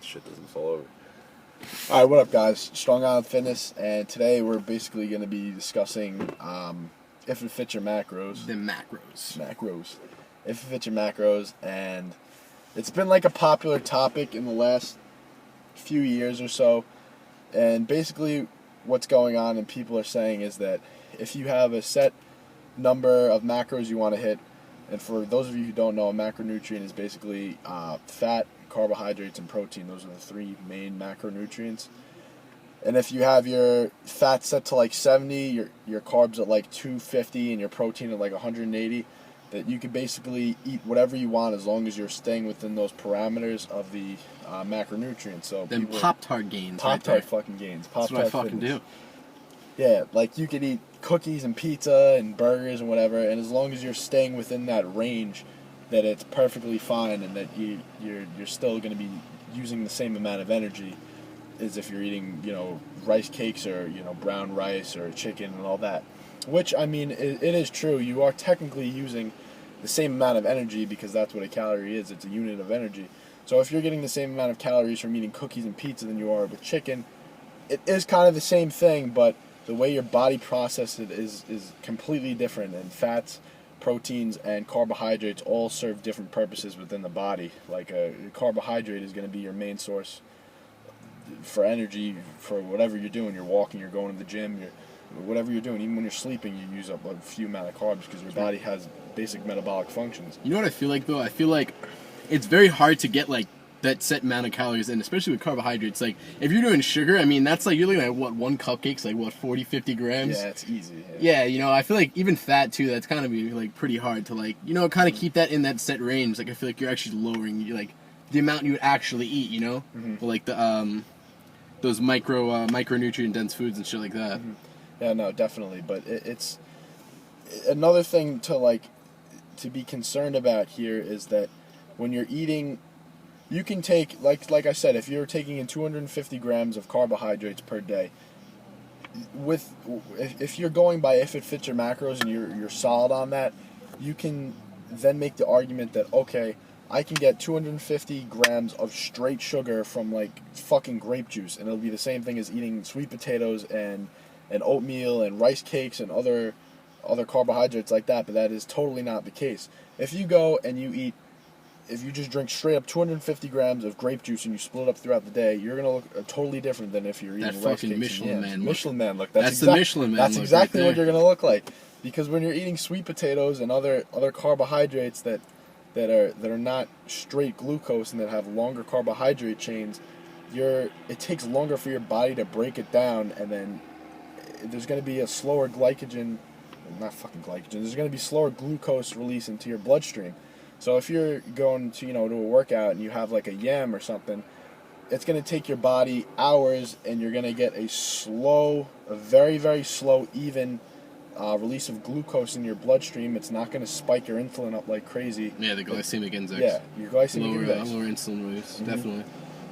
shit doesn't fall over. All right, what up, guys? Strong Island Fitness, and today we're basically going to be discussing if it fits your macros. The macros. If it fits your macros, and it's been like a popular topic in the last few years or so. And basically, what's going on and people are saying is that if you have a set number of macros you want to hit, and for those of you who don't know, a macronutrient is basically fat, carbohydrates, and protein. Those are the three main macronutrients. And if you have your fat set to like 70, your carbs at like 250, and your protein at like 180, that you can basically eat whatever you want as long as you're staying within those parameters of the macronutrients. So then Pop-Tart gains. Pop-Tart fucking gains. That's what I fucking do. Yeah, like you could eat cookies and pizza and burgers and whatever, and as long as you're staying within that range, that it's perfectly fine, and that you're still going to be using the same amount of energy as if you're eating, rice cakes or, brown rice or chicken and all that. Which, I mean, it is true. You are technically using the same amount of energy because that's what a calorie is. It's a unit of energy. So if you're getting the same amount of calories from eating cookies and pizza than you are with chicken, it is kind of the same thing, but the way your body processes it is completely different. And fats, proteins, and carbohydrates all serve different purposes within the body. Like a carbohydrate is going to be your main source for energy for whatever you're doing. You're walking, you're going to the gym, whatever you're doing. Even when you're sleeping, you use up a few amount of carbs because your body has basic metabolic functions. You know what I feel like, though? I feel like it's very hard to get like that set amount of calories in, especially with carbohydrates. Like, if you're doing sugar, I mean, that's like, you're looking at, one cupcake's like, 40, 50 grams? Yeah, it's easy. Yeah, I feel like even fat, too, that's kind of, like, pretty hard to, like, kind of keep that in that set range. Like, I feel like you're actually lowering, like, the amount you would actually eat, Mm-hmm. But, like, those micronutrient-dense foods and shit like that. Mm-hmm. Yeah, no, definitely. But it's another thing to be concerned about here is that when you're eating, you can take, like I said, if you're taking in 250 grams of carbohydrates per day, if you're going by if it fits your macros and you're solid on that, you can then make the argument that, okay, I can get 250 grams of straight sugar from like fucking grape juice, and it'll be the same thing as eating sweet potatoes and oatmeal and rice cakes and other carbohydrates like that. But that is totally not the case. If you go and if you just drink straight up 250 grams of grape juice and you split it up throughout the day, you're going to look totally different than if you're eating rice cakes. Michelin Man look. Michelin Man look. That's the Michelin Man That's look exactly right what you're going to look like. Because when you're eating sweet potatoes and other carbohydrates that are not straight glucose and that have longer carbohydrate chains, it takes longer for your body to break it down, and then there's going to be a slower there's going to be slower glucose release into your bloodstream. So if you're going to, to a workout and you have like a yam or something, it's going to take your body hours, and you're going to get a very, very slow, even release of glucose in your bloodstream. It's not going to spike your insulin up like crazy. Yeah, the glycemic index. Yeah, your glycemic index. Lower insulin release, Mm-hmm. definitely.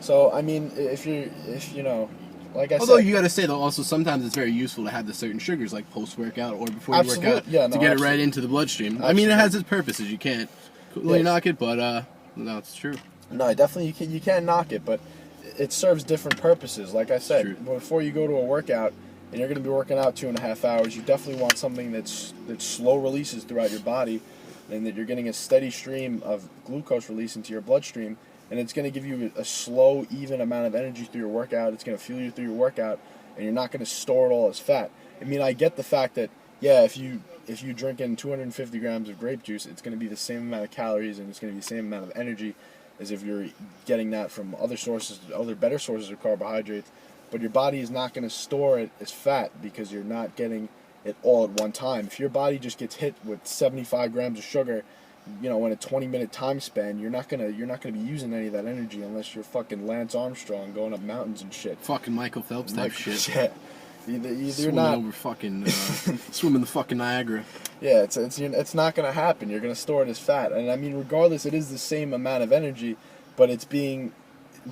So, I mean, if like I said. Although you got to say, though, also sometimes it's very usul to have the certain sugars, like post-workout or before you work out, to get it right into the bloodstream. Absolutely. I mean, it has its purposes. You can't really knock it, but no, it's true. No, definitely you can't knock it, but it serves different purposes. Like I said, before you go to a workout and you're going to be working out 2.5 hours, you definitely want something that slow releases throughout your body, and that you're getting a steady stream of glucose release into your bloodstream, and it's going to give you a slow, even amount of energy through your workout. It's going to fuel you through your workout, and you're not going to store it all as fat. I mean, I get the fact that, yeah, if you drink in 250 grams of grape juice, it's going to be the same amount of calories, and it's going to be the same amount of energy as if you're getting that from other better sources of carbohydrates. But your body is not going to store it as fat because you're not getting it all at one time. If your body just gets hit with 75 grams of sugar, in a 20-minute time span, you're not gonna be using any of that energy unless you're fucking Lance Armstrong going up mountains and shit. Fucking Michael Phelps type shit. Yeah. You're swimming not over fucking swimming the fucking Niagara. Yeah, it's not gonna happen. You're gonna store it as fat, and I mean, regardless, it is the same amount of energy, but it's being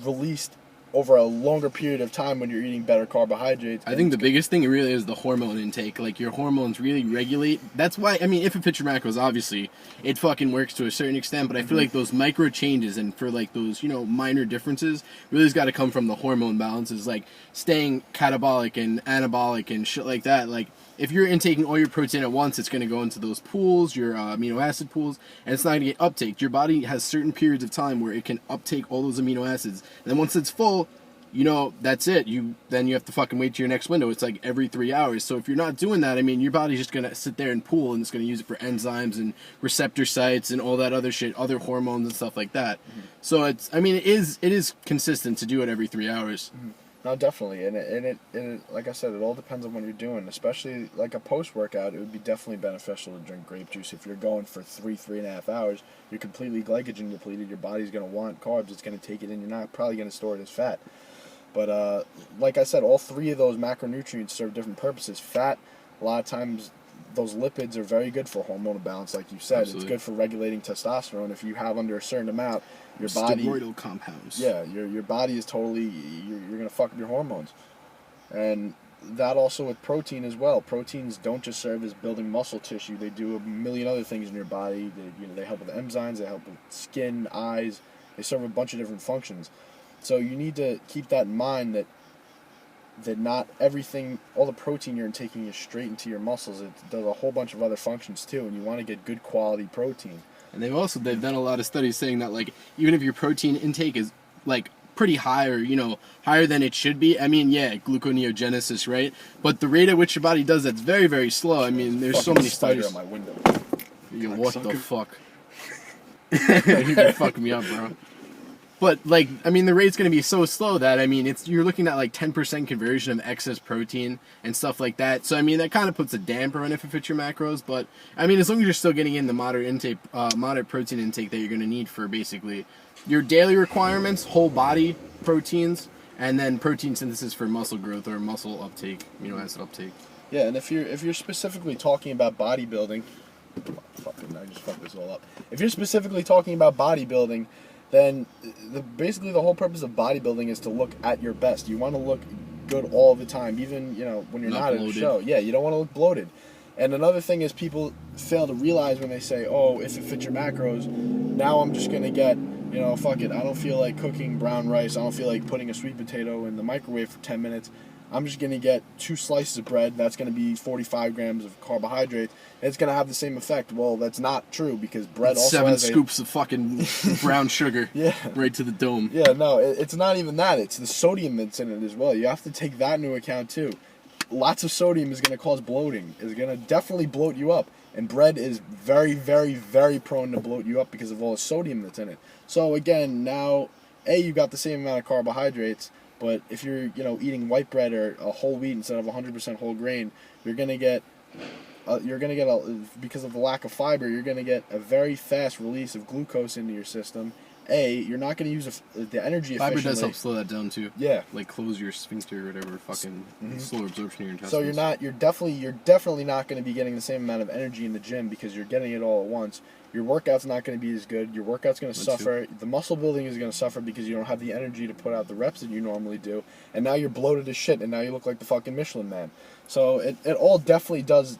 released over a longer period of time when you're eating better carbohydrates. I think the biggest thing really is the hormone intake. Like, your hormones really regulate. That's why, I mean, if it fits your macros, obviously, it fucking works to a certain extent, but I feel like those micro changes and for, like, those, you know, minor differences really has got to come from the hormone balances, like staying catabolic and anabolic and shit like that. Like, if you're intaking all your protein at once, it's going to go into those pools, your amino acid pools, and it's not going to get uptake. Your body has certain periods of time where it can uptake all those amino acids. And then once it's full, you know, that's it. Then you have to fucking wait to your next window. It's like every 3 hours. So if you're not doing that, I mean, your body's just going to sit there and pool, and it's going to use it for enzymes and receptor sites and all that other shit, other hormones and stuff like that. So it's, I mean, it is consistent to do it every 3 hours. No, definitely, and it like I said, it all depends on what you're doing. Especially like a post-workout, it would be definitely beneficial to drink grape juice. If you're going for 3.5 hours, you're completely glycogen depleted. Your body's going to want carbs. It's going to take it in. You're not probably going to store it as fat. But like I said, all three of those macronutrients serve different purposes. Fat, a lot of times, those lipids are very good for hormonal balance, like you said. Absolutely. It's good for regulating testosterone. If you have under a certain amount, your body... Steroidal compounds. Yeah, your body is totally... You're going to fuck up your hormones. And that also with protein as well. Proteins don't just serve as building muscle tissue. They do a million other things in your body. They help with enzymes. They help with skin, eyes. They serve a bunch of different functions. So you need to keep that in mind that not everything, all the protein you're taking is straight into your muscles. It does a whole bunch of other functions too, and you want to get good quality protein. And they've done a lot of studies saying that, like, even if your protein intake is, like, pretty high or, you know, higher than it should be, I mean, yeah, gluconeogenesis, right? But the rate at which your body does that's very, very slow. I mean, there's so many studies. On my window. What the fuck? You're fucking me up, bro. But, like, I mean, the rate's going to be so slow that, I mean, you're looking at, like, 10% conversion of excess protein and stuff like that. So, I mean, that kind of puts a damper on if it fits your macros. But, I mean, as long as you're still getting in the moderate protein intake that you're going to need for basically your daily requirements, whole body proteins, and then protein synthesis for muscle growth or muscle uptake, amino acid uptake. Yeah, and if you're specifically talking about bodybuilding, I just fucked this all up. If you're specifically talking about bodybuilding, then basically the whole purpose of bodybuilding is to look at your best. You want to look good all the time, even, you know, when you're not at a show. Yeah, you don't want to look bloated. And another thing is people fail to realize when they say, oh, if it fits your macros, now I'm just going to get, you know, fuck it. I don't feel like cooking brown rice. I don't feel like putting a sweet potato in the microwave for 10 minutes. I'm just going to get 2 slices of bread. That's going to be 45 grams of carbohydrates. And it's going to have the same effect. Well, that's not true because bread also 7 scoops of fucking brown sugar. Yeah. Right to the dome. Yeah, no, it's not even that. It's the sodium that's in it as well. You have to take that into account too. Lots of sodium is going to cause bloating. It's going to definitely bloat you up. And bread is very, very, very prone to bloat you up because of all the sodium that's in it. So again, now, you got the same amount of carbohydrates. But if you're, you know, eating white bread or a whole wheat instead of 100% whole grain, you're gonna get because of the lack of fiber, you're gonna get a very fast release of glucose into your system. You're not gonna use the energy efficiently. Fiber does help slow that down too. Yeah, like close your sphincter or whatever, fucking slower absorption of your intestines. So you're definitely not gonna be getting the same amount of energy in the gym because you're getting it all at once. Your workout's not going to be as good. Your workout's going to suffer. The muscle building is going to suffer because you don't have the energy to put out the reps that you normally do. And now you're bloated as shit, and now you look like the fucking Michelin Man. So it all definitely does.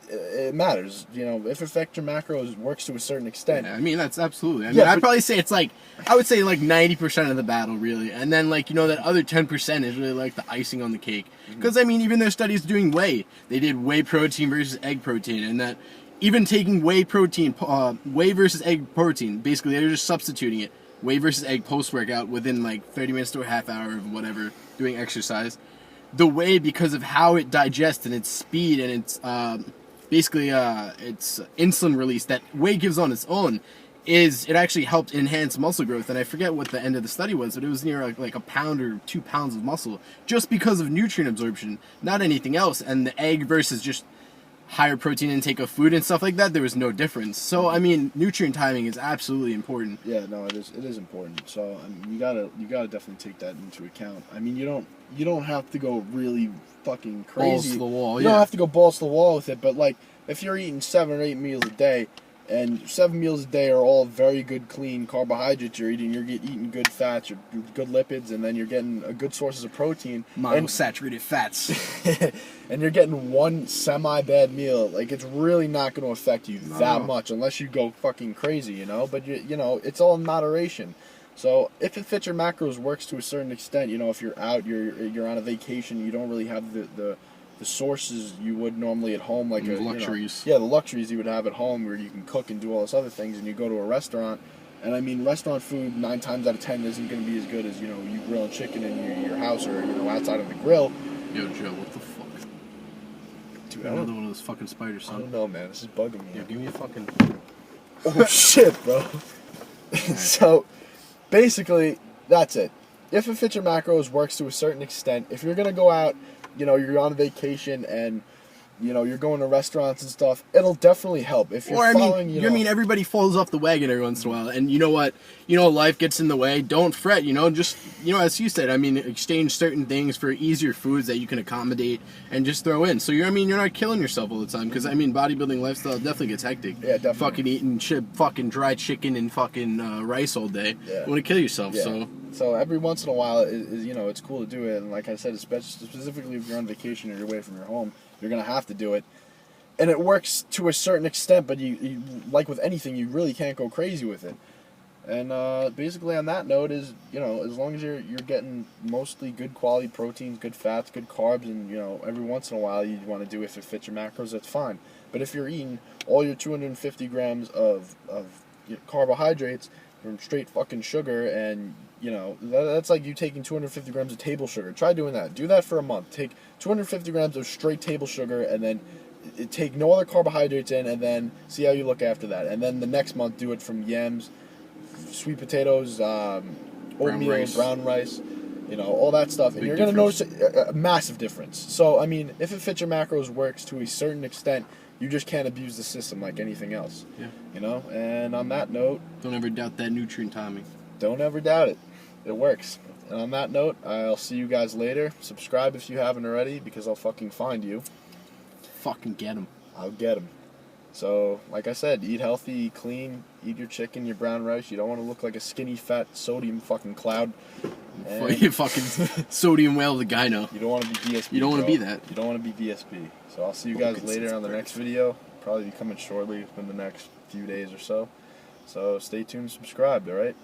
It matters. You know, if affect your macros works to a certain extent. Yeah, I mean, that's absolutely. I mean, I'd probably say it's like, I would say like 90% of the battle, really. And then, like, you know, that other 10% is really like the icing on the cake. Because, I mean, even their studies doing whey, they did whey protein versus egg protein, and that. Even taking whey protein, whey versus egg protein, basically they're just substituting it. Whey versus egg post-workout within like 30 minutes to a half hour of whatever, doing exercise. The whey, because of how it digests and its speed and its basically its insulin release that whey gives on its own, it actually helped enhance muscle growth. And I forget what the end of the study was, but it was near like a pound or 2 pounds of muscle just because of nutrient absorption, not anything else. And the egg versus just higher protein intake of food and stuff like that, there was no difference. So I mean, nutrient timing is absolutely important. Yeah, no, it is important. So I mean, you gotta definitely take that into account. I mean, you don't have to go really fucking crazy. Balls to the wall. You don't have to go balls to the wall with it. But like, if you're eating 7 or 8 meals a day, And 7 meals a day are all very good, clean carbohydrates you're eating. You're eating good fats, you're good lipids, and then you're getting a good sources of protein. Monosaturated fats. And you're getting one semi-bad meal. Like, it's really not going to affect you that much unless you go fucking crazy, you know? But, you know, it's all in moderation. So if It Fits Your Macros works to a certain extent, you know, if you're out, you're on a vacation, you don't really have the sources you would normally at home, like the luxuries. The luxuries you would have at home where you can cook and do all this other things, and you go to a restaurant, and I mean, restaurant food 9 times out of 10 isn't going to be as good as, you know, you grilling chicken in your house or, you know, outside on the grill. Yo, Joe, what the fuck? Dude, another one of those fucking spiders, son. I don't know, man. This is bugging me. Yo, give me a fucking... Oh, shit, bro. So, basically, that's it. If It Fits Your Macros works to a certain extent, if you're going to go out, you know, you're on vacation and, you know, you're going to restaurants and stuff, it'll definitely help. If you're I mean, everybody falls off the wagon every once in a while, and you know what? You know, life gets in the way. Don't fret, you know, just, you know, as you said, I mean, exchange certain things for easier foods that you can accommodate and just throw in. So, you're not killing yourself all the time, because, I mean, bodybuilding lifestyle definitely gets hectic. Yeah, definitely. Fucking eating fucking dried chicken and fucking rice all day. Yeah. You want to kill yourself, yeah. So every once in a while, is you know, it's cool to do it, and like I said, specifically if you're on vacation or you're away from your home, you're going to have to do it. And it works to a certain extent, but you like with anything, you really can't go crazy with it. And basically on that note is, you know, as long as you're getting mostly good quality proteins, good fats, good carbs, and, you know, every once in a while you want to do If It Fits Your Macros, that's fine. But if you're eating all your 250 grams of carbohydrates from straight fucking sugar, and, you know, that's like you taking 250 grams of table sugar. Try doing that. Do that for a month. Take 250 grams of straight table sugar, and then take no other carbohydrates in, and then see how you look after that. And then the next month, do it from yams, sweet potatoes, oatmeal, brown rice, you know, all that stuff. And you're going to notice a massive difference. So, I mean, If It Fits Your Macros works to a certain extent, you just can't abuse the system like anything else. Yeah. You know? And on that note... Don't ever doubt that nutrient timing. Don't ever doubt it. It works. And on that note, I'll see you guys later. Subscribe if you haven't already, because I'll fucking find you. Fucking get them. I'll get them. So, like I said, eat healthy, eat clean, eat your chicken, your brown rice. You don't want to look like a skinny, fat, sodium fucking cloud. You fucking sodium whale of the gyno. You don't want to be VSB. You don't want to be that. You don't want to be VSB. So I'll see you guys later on the next video. Probably be coming shortly within the next few days or so. So stay tuned and subscribe, alright?